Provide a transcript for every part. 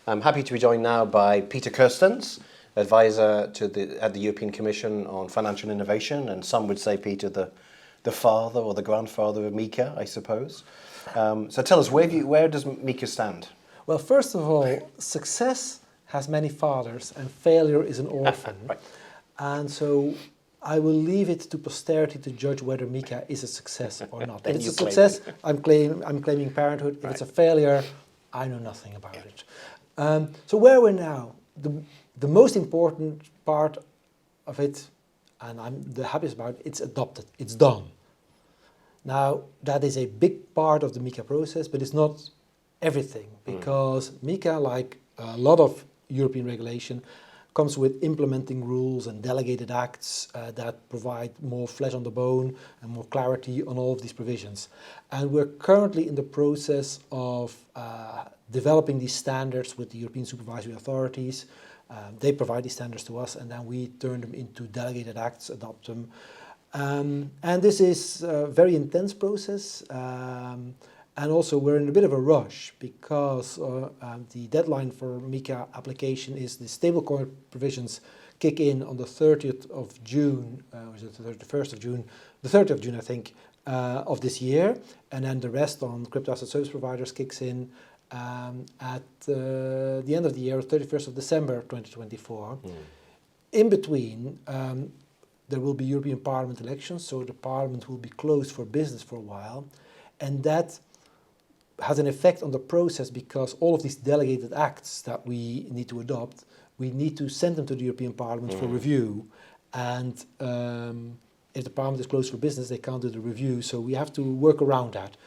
I'm happy to be joined now by Peter Kerstens, advisor at the European Commission on financial innovation, and some would say, Peter, the father or the grandfather of MiCA, I suppose. So tell us, where does MiCA stand? Well, first of all, success has many fathers and failure is an orphan. Right. And so I will leave it to posterity to judge whether MiCA is a success or not. If it's a success, I'm claiming parenthood. If it's a failure, I know nothing about it. So where we're now, the most important part of it, and I'm the happiest about it, it's adopted, it's done. Now, that is a big part of the MiCA process, but it's not everything, because MiCA, like a lot of European regulation, comes with implementing rules and delegated acts that provide more flesh on the bone and more clarity on all of these provisions. And we're currently in the process of developing these standards with the European supervisory authorities. They provide these standards to us, and then we turn them into delegated acts, adopt them. And this is a very intense process. And also we're in a bit of a rush because the deadline for MiCA application is the stablecoin provisions kick in on the 30th of June, or is it the 31st of June? The 30th of June, I think, of this year. And then the rest on crypto asset service providers kicks in at the end of the year, 31st of December 2024. In between, there will be European Parliament elections, so the Parliament will be closed for business for a while. And that has an effect on the process because all of these delegated acts that we need to adopt, we need to send them to the European Parliament for review. And if the Parliament is closed for business, they can't do the review, so we have to work around that.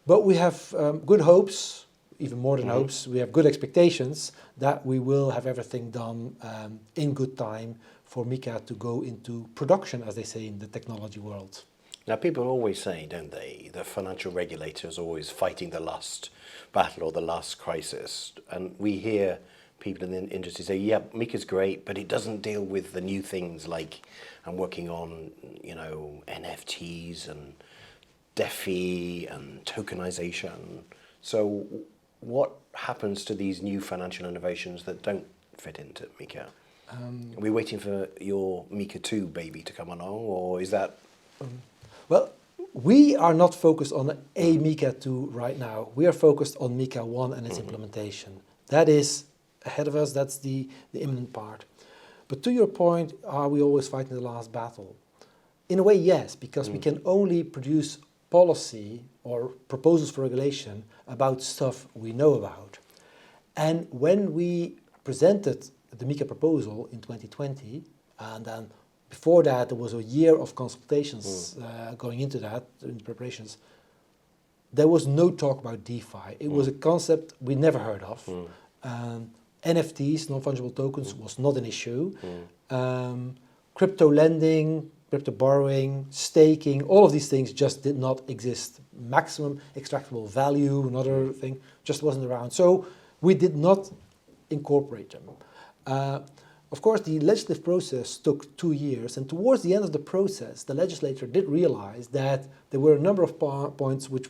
But we have good hopes, even more than hopes, we have good expectations that we will have everything done in good time for MiCA to go into production, as they say in the technology world. Now, people always say, don't they, the financial regulator is always fighting the last battle or the last crisis. And we hear people in the industry say, yeah, MiCA's great, but it doesn't deal with the new things like I'm working on, NFTs and DeFi and tokenization. So what happens to these new financial innovations that don't fit into MiCA? Are we waiting for your MiCA 2 baby to come along, or is that... Well, we are not focused on a MiCA 2 right now. We are focused on MiCA 1 and its implementation. That is ahead of us, that's the imminent part. But to your point, are we always fighting the last battle? In a way, yes, because we can only produce policy or proposals for regulation about stuff we know about. And when we presented the MiCA proposal in 2020, and then before that, there was a year of consultations going into that, in preparations. There was no talk about DeFi. It was a concept we never heard of. NFTs, non-fungible tokens, was not an issue. Crypto lending, crypto borrowing, staking, all of these things just did not exist. Maximum extractable value, another thing, just wasn't around. So we did not incorporate them. Of course, the legislative process took 2 years, and towards the end of the process, the legislator did realize that there were a number of points which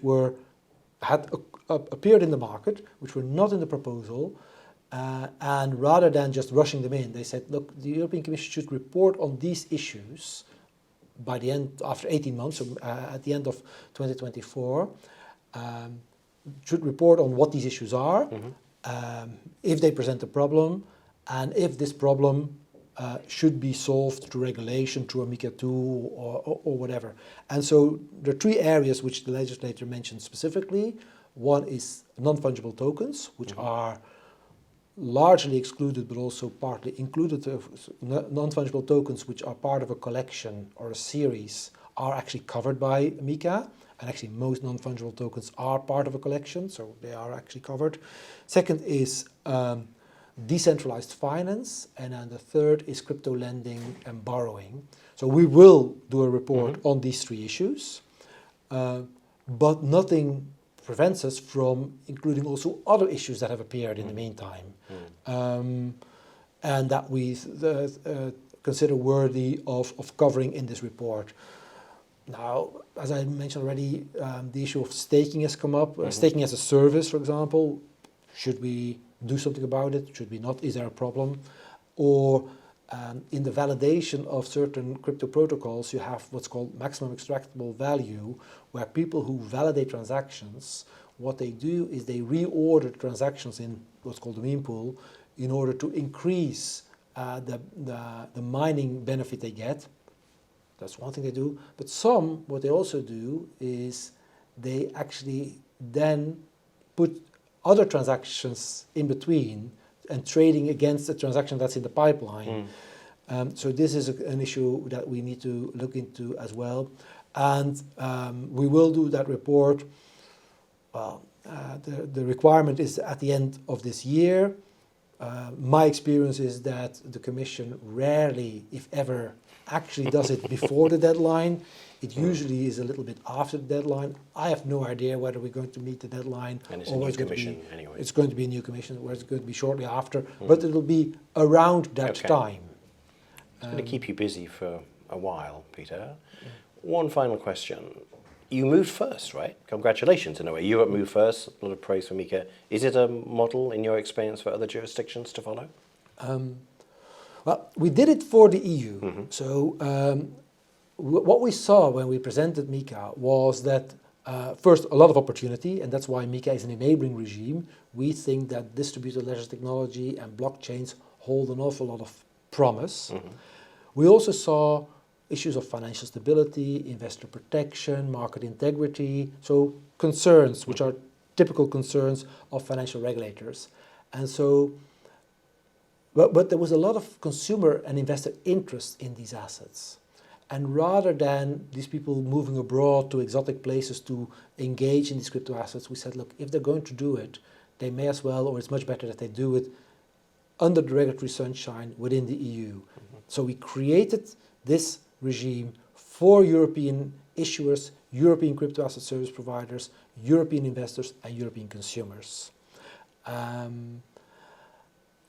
had appeared in the market, which were not in the proposal, and rather than just rushing them in, they said, look, the European Commission should report on these issues by the end, after 18 months, so at the end of 2024, should report on what these issues are, if they present a problem, and if this problem should be solved through regulation, through a MiCA 2 or whatever. And so there are 3 areas which the legislator mentioned specifically. One is non-fungible tokens, which are largely excluded but also partly included. Non-fungible tokens which are part of a collection or a series are actually covered by MiCA. And actually most non-fungible tokens are part of a collection, so they are actually covered. Second is decentralized finance, and then the third is crypto lending and borrowing. So we will do a report on these 3 issues, but nothing prevents us from including also other issues that have appeared in the meantime, and that we consider worthy of covering in this report. Now, as I mentioned already, the issue of staking has come up. Staking as a service, for example, should we do something about it? Should we not? Is there a problem? Or in the validation of certain crypto protocols, you have what's called maximum extractable value, where people who validate transactions, what they do is they reorder transactions in what's called the meme pool in order to increase the mining benefit they get. That's one thing they do. But some, what they also do is they actually then put other transactions in between and trading against the transaction that's in the pipeline. So this is an issue that we need to look into as well. And we will do that report. Well, the requirement is at the end of this year. My experience is that the Commission rarely, if ever, actually does it before the deadline. It usually is a little bit after the deadline. I have no idea whether we're going to meet the deadline. And it's a new commission anyway. It's going to be a new commission, where it's going to be shortly after, but it will be around that time. It's going to keep you busy for a while, Peter. One final question. You moved first, right? Congratulations in a way. Europe moved first. A lot of praise for MiCA. Is it a model, in your experience, for other jurisdictions to follow? Well, we did it for the EU. So what we saw when we presented MiCA was that first, a lot of opportunity, and that's why MiCA is an enabling regime. We think that distributed ledger technology and blockchains hold an awful lot of promise. We also saw issues of financial stability, investor protection, market integrity, so concerns which are typical concerns of financial regulators. And so, but there was a lot of consumer and investor interest in these assets. And rather than these people moving abroad to exotic places to engage in these crypto assets, we said, look, if they're going to do it, they may as well, or it's much better that they do it under the regulatory sunshine within the EU. So we created this regime for European issuers, European crypto asset service providers, European investors, and European consumers.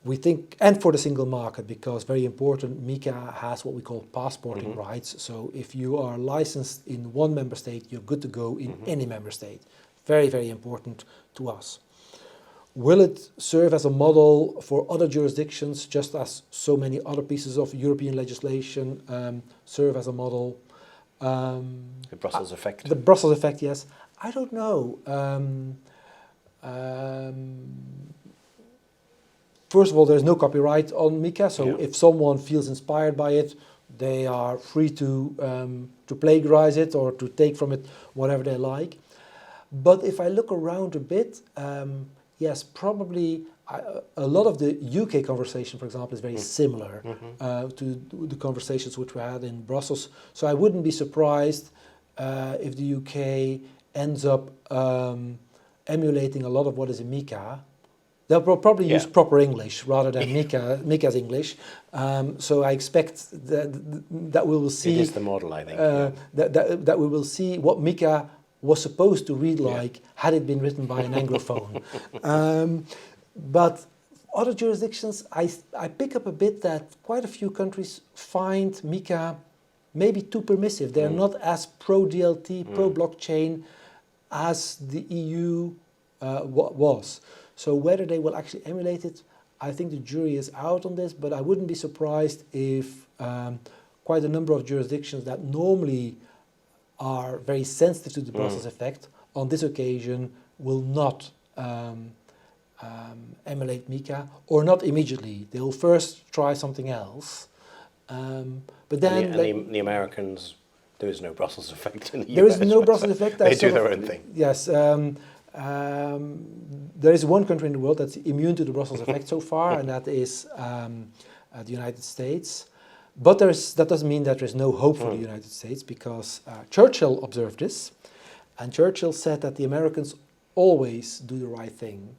We think, and for the single market, because very important, MiCA has what we call passporting rights. So if you are licensed in one member state, you're good to go in any member state. Very, very important to us. Will it serve as a model for other jurisdictions, just as so many other pieces of European legislation serve as a model? The Brussels effect. The Brussels effect, yes. I don't know. First of all, there's no copyright on MiCA, so if someone feels inspired by it, they are free to plagiarize it or to take from it whatever they like. But if I look around a bit, yes, probably a lot of the UK conversation, for example, is very similar to the conversations which we had in Brussels. So I wouldn't be surprised if the UK ends up emulating a lot we is in MiCA. They'll probably use proper English rather than MiCA's English. So I expect that we will see... It is the model, I think. That we will see what MiCA was supposed to read like had it been written by an Anglophone. But other jurisdictions, I pick up a bit that quite a few countries find MiCA maybe too permissive. They're not as pro-DLT, pro-blockchain as the EU was. So whether they will actually emulate it, I think the jury is out on this, but I wouldn't be surprised if quite a number of jurisdictions that normally are very sensitive to the Brussels effect, on this occasion will not emulate MiCA, or not immediately. They will first try something else. But then... And the Americans, there is no Brussels effect in the US. There is no Brussels effect. They do their own thing. Yes. There is one country in the world that's immune to the Brussels effect so far, and that is the United States. But that doesn't mean that there's no hope for the United States, because Churchill observed this, and Churchill said that the Americans always do the right thing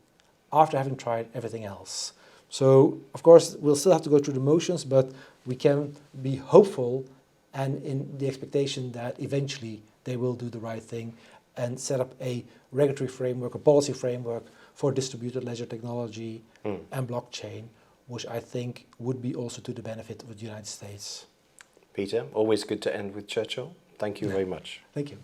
after having tried everything else. So, of course, we'll still have to go through the motions, but we can be hopeful and in the expectation that eventually they will do the right thing and set up a regulatory framework, a policy framework for distributed ledger technology and blockchain, which I think would be also to the benefit of the United States. Peter, always good to end with Churchill. Thank you very much. Thank you.